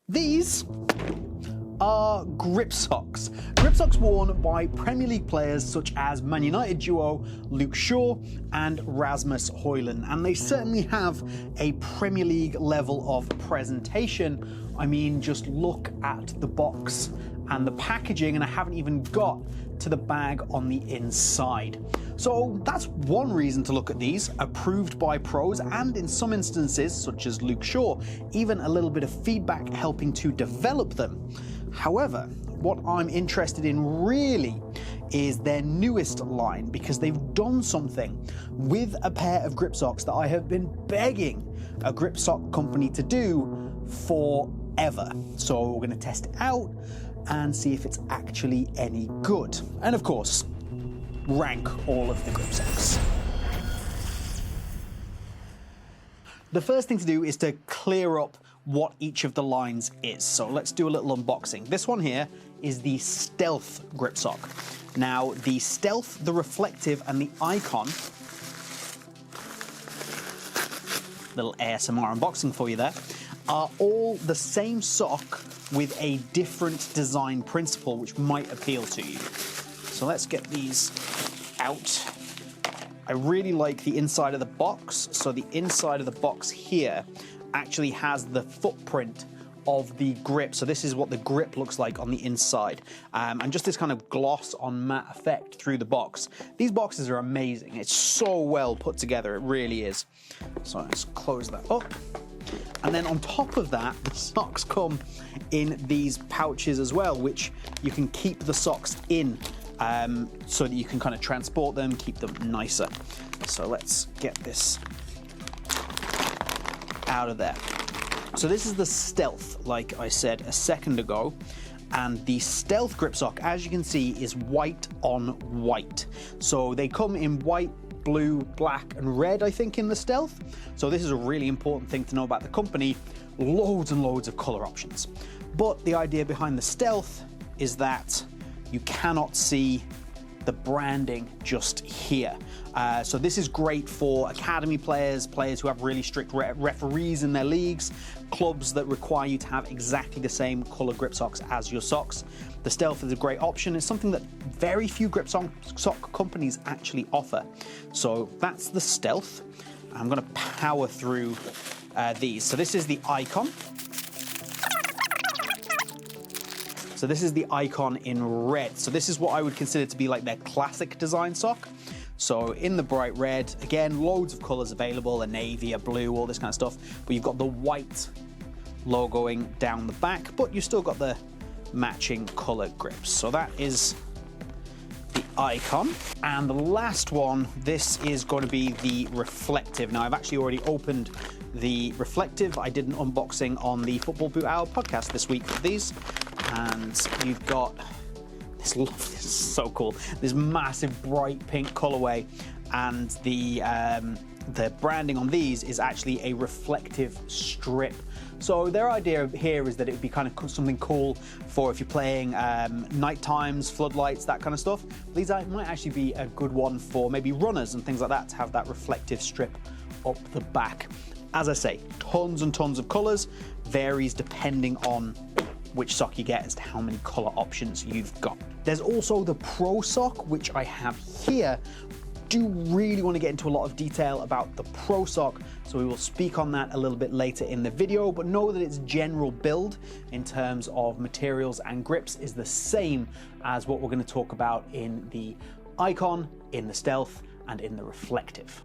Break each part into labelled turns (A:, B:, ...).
A: These are grip socks. Grip socks worn by Premier League players such as Man United duo Luke Shaw and Rasmus Højlund, and they certainly have a Premier League level of presentation. I mean, just look at the box and the packaging, and I haven't even got to the bag on the inside. So that's one reason to look at these, approved by pros, and in some instances, such as Luke Shaw, even a little bit of feedback helping to develop them. However, what I'm interested in really is their newest line, because they've done something with a pair of grip socks that I have been begging a grip sock company to do forever. So we're going to test it out and see if it's actually any good. And of course, rank all of the grip socks. The first thing to do is to clear up what each of the lines is. So let's do a little unboxing. This one here is the Stealth grip sock. Now, the Stealth, the Reflective, and the Icon, little ASMR unboxing for you there, are all the same sock with a different design principle which might appeal to you. So let's get these out. I really like the inside of the box. So the inside of the box here actually has the footprint of the grip. So this is what the grip looks like on the inside. And just this kind of gloss on matte effect through the box. These boxes are amazing. It's so well put together, it really is. So let's close that up. And then on top of that, the socks come in these pouches as well, which you can keep the socks in so that you can kind of transport them, keep them nicer. So let's get this out of there. So this is the Stealth, like I said a second ago, and the Stealth grip sock, as you can see, is white on white. So they come in white, blue, black, and red, I think, in the Stealth. So this is a really important thing to know about the company. Loads and loads of color options. But the idea behind the Stealth is that you cannot see the branding just here. So this is great for academy players, players who have really strict referees in their leagues, clubs that require you to have exactly the same color grip socks as your socks. The Stealth is a great option. It's something that very few grip sock companies actually offer. So that's the Stealth. I'm going to power through these. So this is the Icon. So this is the Icon in red. So this is what I would consider to be like their classic design sock. So in the bright red, again, loads of colors available, a navy, a blue, all this kind of stuff. But you've got the white logoing down the back, but you've still got the matching color grips. So that is the Icon. And the last one, this is going to be the Reflective. Now, I've actually already opened the Reflective. I did an unboxing on the Football Boot Hour podcast this week for these. And you've got this is so cool, this massive bright pink colorway, and the branding on these is actually a reflective strip. So their idea here is that it would be kind of something cool for if you're playing night times, floodlights, that kind of stuff. These might actually be a good one for maybe runners and things like that, to have that reflective strip up the back. As I say, tons and tons of colors, varies depending on which sock you get as to how many color options you've got. There's also the Pro sock, which I have here. Do really want to get into a lot of detail about the Pro sock, so we will speak on that a little bit later in the video, but know that its general build in terms of materials and grips is the same as what we're going to talk about in the Icon, in the Stealth, and in the Reflective.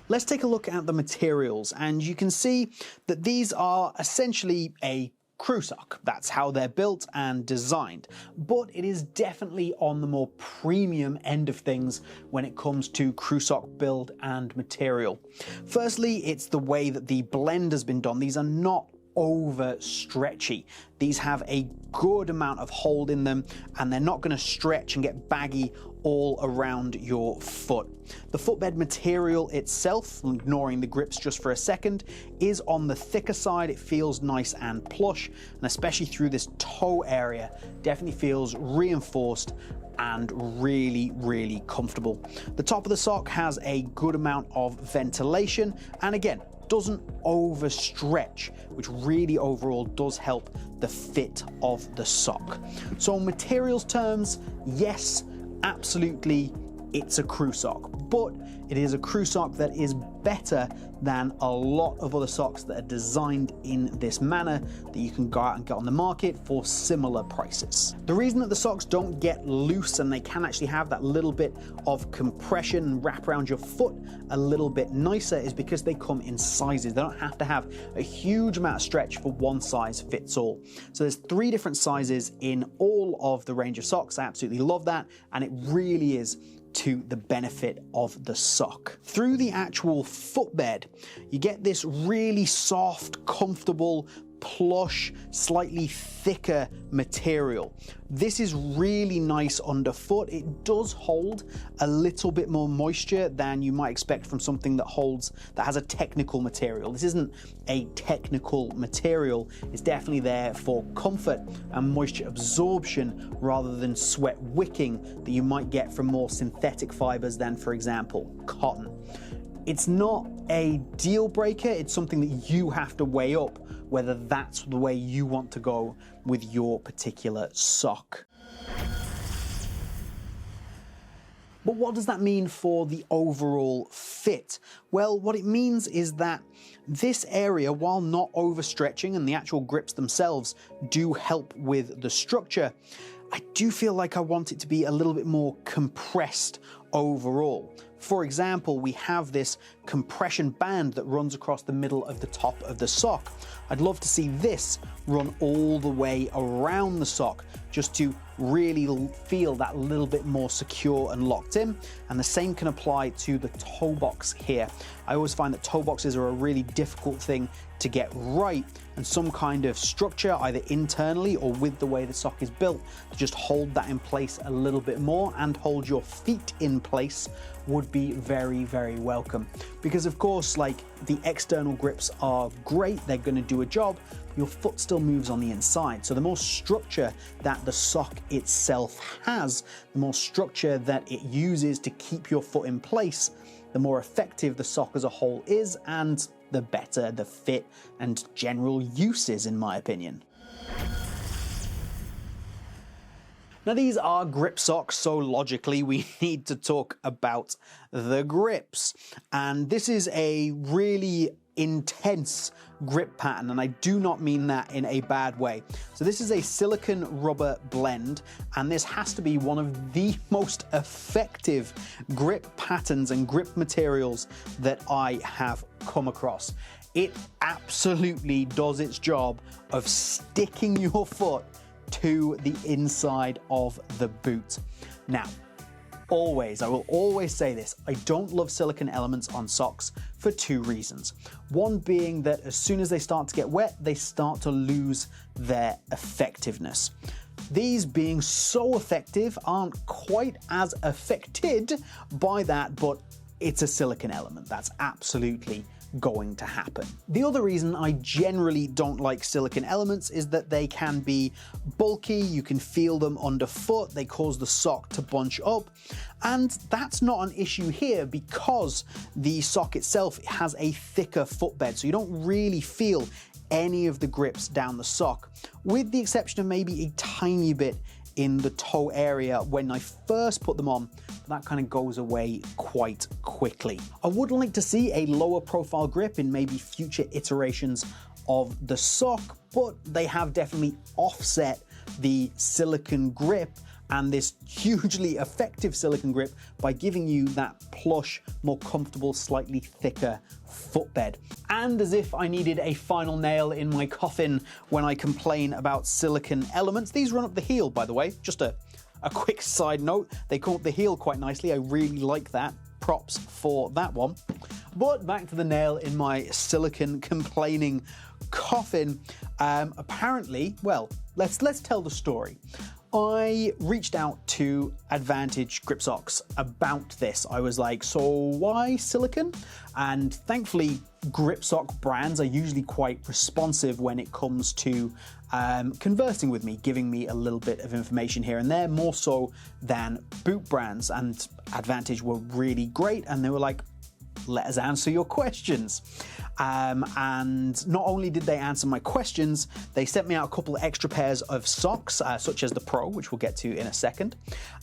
A: Let's take a look at the materials, and you can see that these are essentially a crew sock. That's how they're built and designed. But it is definitely on the more premium end of things when it comes to crew sock build and material. Firstly, it's the way that the blend has been done. These are not over stretchy. These have a good amount of hold in them, and they're not going to stretch and get baggy all around your foot. The footbed material itself, ignoring the grips just for a second, is on the thicker side. It feels nice and plush, and especially through this toe area, definitely feels reinforced and really comfortable. The top of the sock has a good amount of ventilation, and again, doesn't overstretch, which really overall does help the fit of the sock. So in materials terms, yes, absolutely, it's a crew sock, but it is a crew sock that is better than a lot of other socks that are designed in this manner that you can go out and get on the market for similar prices. The reason that the socks don't get loose and they can actually have that little bit of compression and wrap around your foot a little bit nicer is because they come in sizes. They don't have to have a huge amount of stretch for one size fits all. So there's 3 different sizes in all of the range of socks. I absolutely love that, and it really is to the benefit of the sock. Through the actual footbed, you get this really soft, comfortable, plush, slightly thicker material. This is really nice underfoot. It does hold a little bit more moisture than you might expect from something that has a technical material. This isn't a technical material. It's definitely there for comfort and moisture absorption rather than sweat wicking that you might get from more synthetic fibers than, for example, cotton. It's not a deal breaker. It's something that you have to weigh up whether that's the way you want to go with your particular sock. But what does that mean for the overall fit? Well, what it means is that this area, while not overstretching and the actual grips themselves do help with the structure, I do feel like I want it to be a little bit more compressed overall. For example, we have this compression band that runs across the middle of the top of the sock. I'd love to see this run all the way around the sock just to really feel that little bit more secure and locked in. And the same can apply to the toe box here. I always find that toe boxes are a really difficult thing to get right, and some kind of structure either internally or with the way the sock is built to just hold that in place a little bit more and hold your feet in place would be very, very welcome. Because of course, like, the external grips are great, they're going to do a job, your foot still moves on the inside. So the more structure that the sock itself has, the more structure that it uses to keep your foot in place, the more effective the sock as a whole is, and the better the fit and general use is, in my opinion. Now, these are grip socks, so logically we need to talk about the grips. And this is a really intense grip pattern, and I do not mean that in a bad way. So this is a silicone rubber blend, and this has to be one of the most effective grip patterns and grip materials that I have come across. It absolutely does its job of sticking your foot to the inside of the boot. Now, I will always say this, I don't love silicone elements on socks for 2 reasons. One being that as soon as they start to get wet, they start to lose their effectiveness. These, being so effective, aren't quite as affected by that, but it's a silicone element. That's absolutely going to happen. The other reason I generally don't like silicone elements is that they can be bulky, you can feel them underfoot, they cause the sock to bunch up, and that's not an issue here because the sock itself has a thicker footbed, so you don't really feel any of the grips down the sock, with the exception of maybe a tiny bit in the toe area when I first put them on. That kind of goes away quite quickly. I would like to see a lower profile grip in maybe future iterations of the sock, but they have definitely offset the silicone grip and this hugely effective silicone grip by giving you that plush, more comfortable, slightly thicker footbed. And as if I needed a final nail in my coffin when I complain about silicone elements, these run up the heel, by the way. Just a quick side note, they come up the heel quite nicely. I really like that. Props for that one. But back to the nail in my silicone complaining coffin. Apparently, well, let's tell the story. I reached out to AdvantEdge Grip Socks about this. I was like, so why silicone? And thankfully, grip sock brands are usually quite responsive when it comes to conversing with me, giving me a little bit of information here and there, more so than boot brands. And AdvantEdge were really great, and they were like, let us answer your questions. And not only did they answer my questions, they sent me out a couple of extra pairs of socks, such as the Pro, which we'll get to in a second.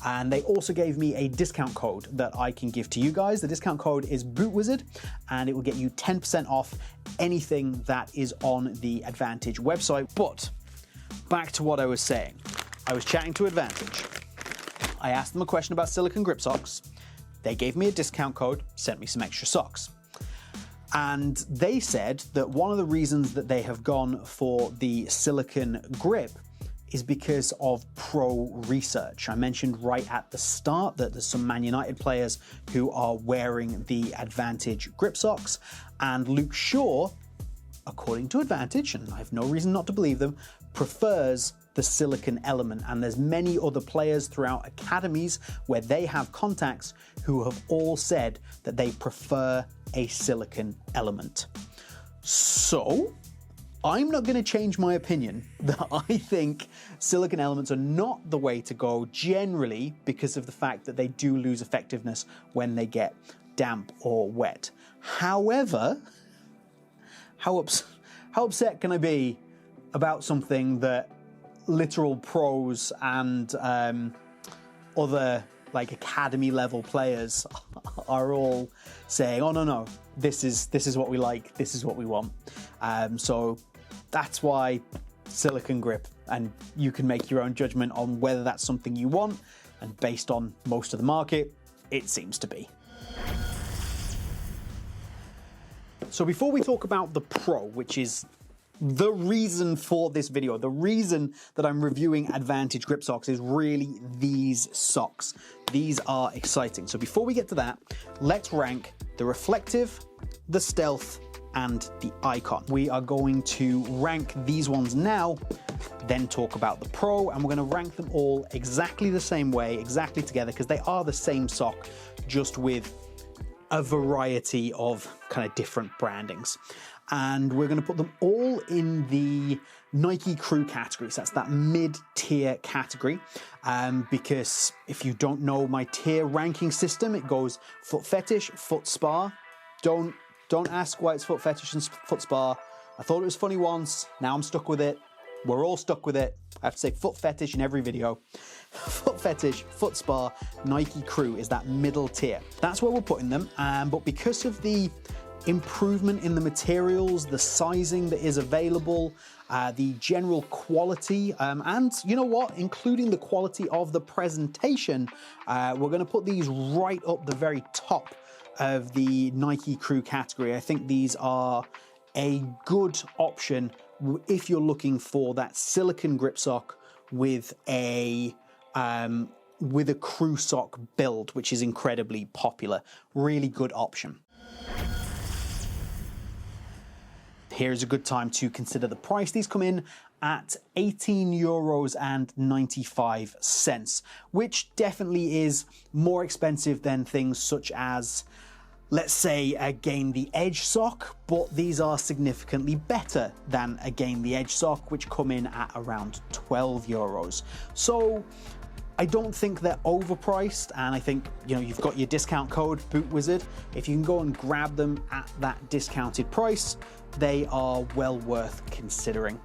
A: And they also gave me a discount code that I can give to you guys. The discount code is BootWizard, and it will get you 10% off anything that is on the AdvantEdge website. But back to what I was saying. I was chatting to AdvantEdge. I asked them a question about silicone grip socks. They gave me a discount code, sent me some extra socks. And they said that one of the reasons that they have gone for the silicone grip is because of pro research. I mentioned right at the start that there's some Man United players who are wearing the AdvantEdge grip socks, and Luke Shaw, according to AdvantEdge, and I have no reason not to believe them, prefers the silicone element. And there's many other players throughout academies where they have contacts who have all said that they prefer a silicone element. So I'm not going to change my opinion that I think silicone elements are not the way to go generally, because of the fact that they do lose effectiveness when they get damp or wet. However, how upset can I be about something that literal pros and other like academy level players are all saying, oh no, this is what we like, this is what we want. So that's why silicone grip, and you can make your own judgment on whether that's something you want, and based on most of the market, it seems to be. So before we talk about the Pro, which is the reason for this video, the reason that I'm reviewing AdvantEdge grip socks is really these socks. These are exciting. So before we get to that, let's rank the reflective, the stealth, and the icon. We are going to rank these ones now, then talk about the Pro, and we're going to rank them all exactly the same way, exactly together, because they are the same sock, just with a variety of kind of different brandings. And we're going to put them all in the Nike Crew category. So that's that mid-tier category. Because if you don't know my tier ranking system, it goes foot fetish, foot spa. Don't ask why it's foot fetish and foot spa. I thought it was funny once. Now I'm stuck with it. We're all stuck with it. I have to say foot fetish in every video. Foot fetish, foot spa, Nike Crew is that middle tier. That's where we're putting them. But because of the improvement in the materials, the sizing that is available, the general quality, and you know what, including the quality of the presentation, we're going to put these right up the very top of the Nike Crew category. I think these are a good option if you're looking for that silicone grip sock with a crew sock build, which is incredibly popular. Really good option. Here's a good time to consider the price. These come in at €18.95, which definitely is more expensive than things such as, let's say, a Gain the Edge sock, but these are significantly better than a Gain the Edge sock, which come in at around €12. So I don't think they're overpriced, and I think, you know, you've got your discount code, BootWizard. If you can go and grab them at that discounted price, they are well worth considering.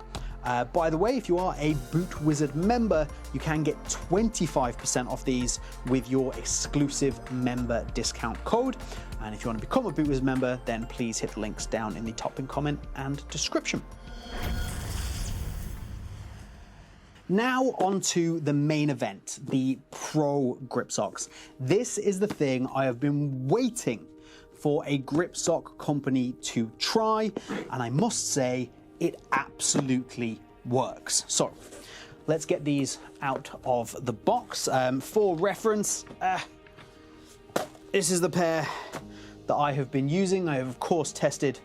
A: By the way, if you are a BootWizard member, you can get 25% off these with your exclusive member discount code. And if you want to become a BootWizard member, then please hit the links down in the top pin comment and description. Now onto the main event, the Pro grip socks. This is the thing I have been waiting for a grip sock company to try, and I must say it absolutely works. So let's get these out of the box. For reference, this is the pair that I have been using. I have of course tested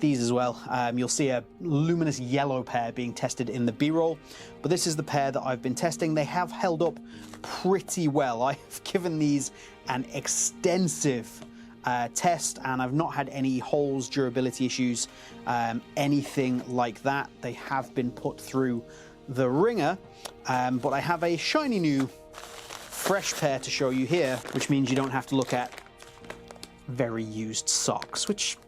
A: these as well. You'll see a luminous yellow pair being tested in the B-roll, but this is the pair that I've been testing. They have held up pretty well. I've given these an extensive test, and I've not had any holes, durability issues, anything like that. They have been put through the ringer, but I have a shiny new fresh pair to show you here, which means you don't have to look at very used socks, which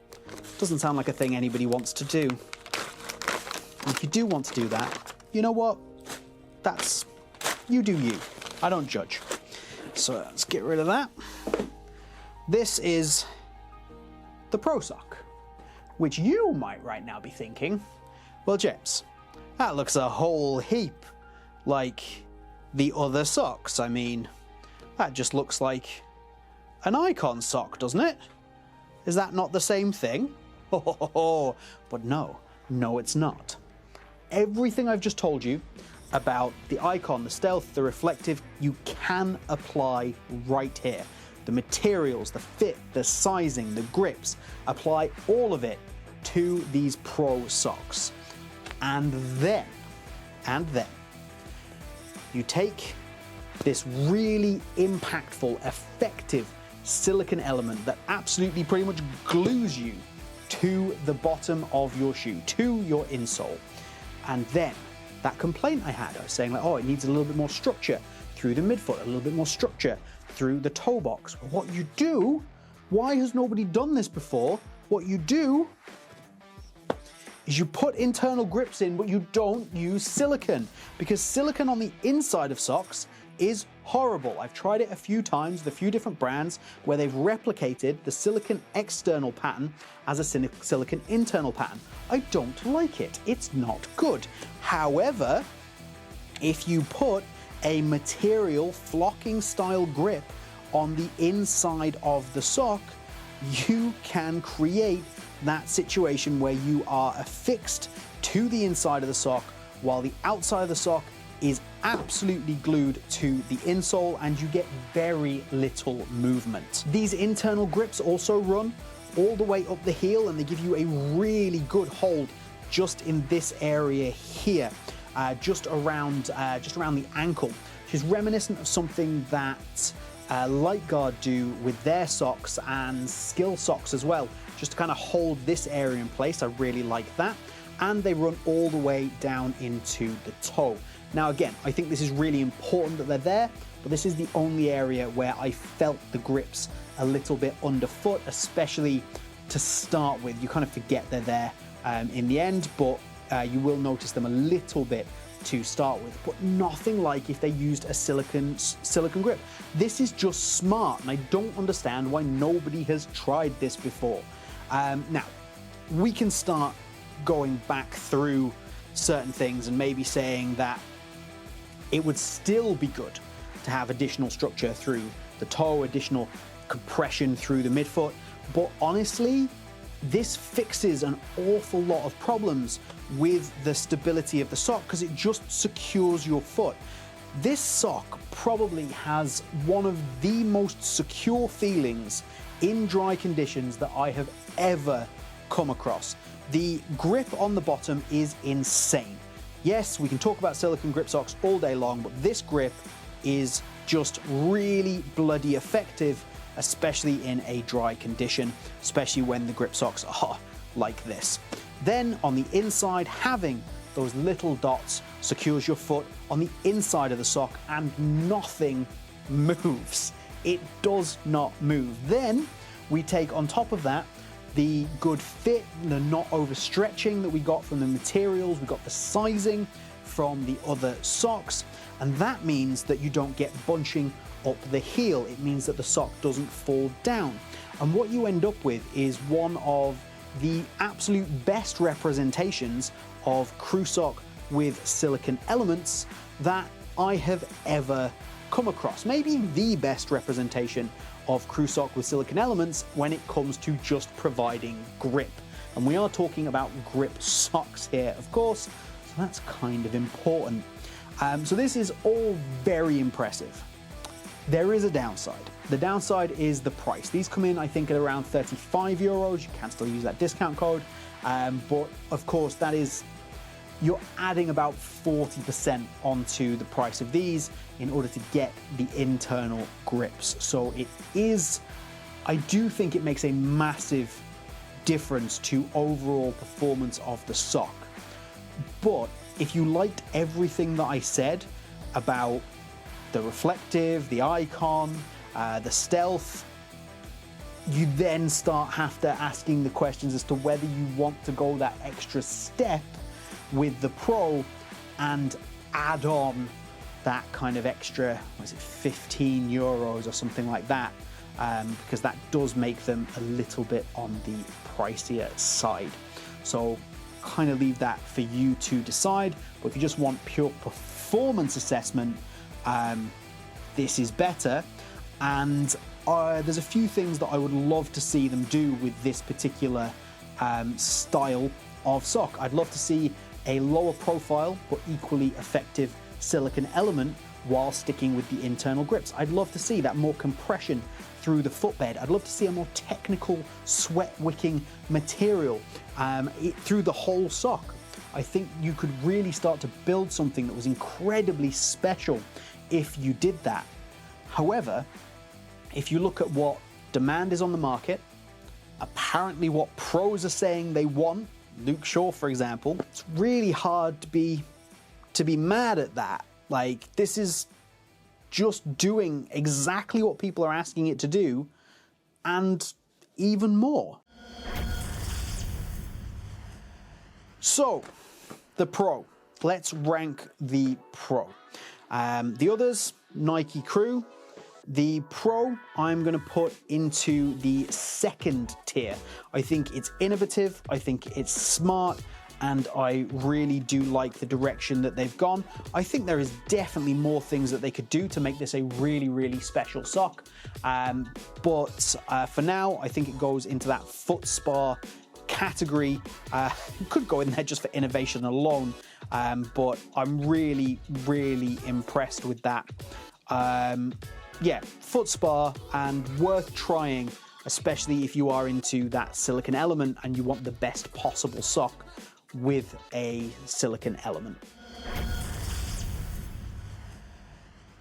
A: doesn't sound like a thing anybody wants to do. And if you do want to do that, you know what? That's, you do you. I don't judge. So let's get rid of that. This is the Pro Sock, which you might right now be thinking, well, James, that looks a whole heap like the other socks. I mean, that just looks like an Icon sock, doesn't it? Is that not the same thing? But no, it's not. Everything I've just told you about the Icon, the stealth, the reflective, you can apply right here. The materials, the fit, the sizing, the grips, apply all of it to these Pro socks. And then, you take this really impactful, effective silicone element that absolutely pretty much glues you to the bottom of your shoe, to your insole. And then that complaint I had, I was saying like, oh, it needs a little bit more structure through the midfoot, a little bit more structure through the toe box. Well, what you do, why has nobody done this before? What you do is you put internal grips in, but you don't use silicone, because silicone on the inside of socks is horrible. I've tried it a few times with a few different brands where they've replicated the silicone external pattern as a silicone internal pattern. I don't like it. It's not good. However, if you put a material flocking style grip on the inside of the sock, you can create that situation where you are affixed to the inside of the sock while the outside of the sock is absolutely glued to the insole, and you get very little movement. These internal grips also run all the way up the heel, and they give you a really good hold just in this area here, just around the ankle, which is reminiscent of something that Light Guard do with their socks and Skill socks as well, just to kind of hold this area in place. I really like that. And they run all the way down into the toe. Now again, I think this is really important that they're there, but this is the only area where I felt the grips a little bit underfoot, especially to start with. You kind of forget they're there in the end, but you will notice them a little bit to start with, but nothing like if they used a silicone grip. This is just smart, and I don't understand why nobody has tried this before. Now, we can start going back through certain things and maybe saying that it would still be good to have additional structure through the toe, additional compression through the midfoot, but honestly, this fixes an awful lot of problems with the stability of the sock because it just secures your foot. This sock probably has one of the most secure feelings in dry conditions that I have ever come across. The grip on the bottom is insane. Yes, we can talk about silicone grip socks all day long, but this grip is just really bloody effective, especially in a dry condition, especially when the grip socks are like this. Then on the inside, having those little dots secures your foot on the inside of the sock and nothing moves. It does not move. Then we take on top of that the good fit, the not overstretching that we got from the materials, we got the sizing from the other socks, and that means that you don't get bunching up the heel. It means that the sock doesn't fall down. And what you end up with is one of the absolute best representations of crew sock with silicone elements that I have ever come across. Maybe the best representation of crew sock with silicone elements when it comes to just providing grip. And we are talking about grip socks here, of course, so that's kind of important. So this is all very impressive. There is a downside. The downside is the price. These come in, I think, at around 35 euros. You can still use that discount code. But of course, that is, you're adding about 40% onto the price of these in order to get the internal grips. So it is, I do think it makes a massive difference to overall performance of the sock. But if you liked everything that I said about the reflective, the Icon, the stealth, you then start asking the questions as to whether you want to go that extra step with the Pro and add on that kind of extra, was it 15 euros or something like that, because that does make them a little bit on the pricier side. So kind of leave that for you to decide. But if you just want pure performance assessment, this is better. And there's a few things that I would love to see them do with this particular style of sock. I'd love to see a lower profile but equally effective silicone element while sticking with the internal grips. I'd love to see that more compression through the footbed. I'd love to see a more technical sweat wicking material through the whole sock. I think you could really start to build something that was incredibly special if you did that. However, if you look at what demand is on the market, apparently what pros are saying they want, Luke Shaw, for example, it's really hard to be mad at that. Like, this is just doing exactly what people are asking it to do, and even more. So, the Pro. Let's rank the Pro. The others, Nike Crew. The Pro, I'm going to put into the second tier. I think it's innovative, I think it's smart, and I really do like the direction that they've gone. I think there is definitely more things that they could do to make this a really, really special sock. But for now, I think it goes into that foot spa category. It could go in there just for innovation alone, but I'm really, really impressed with that. Yeah, foot spa and worth trying, especially if you are into that silicone element and you want the best possible sock with a silicone element.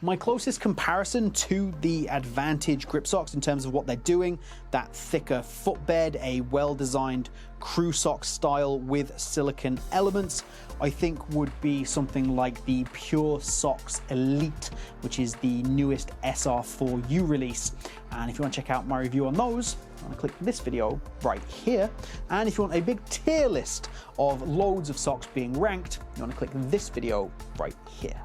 A: My closest comparison to the AdvantEdge grip socks in terms of what they're doing, that thicker footbed, a well-designed crew sock style with silicone elements, I think would be something like the Pure Socks Elite, which is the newest SR4U release. And if you want to check out my review on those, you want to click this video right here. And if you want a big tier list of loads of socks being ranked, you want to click this video right here.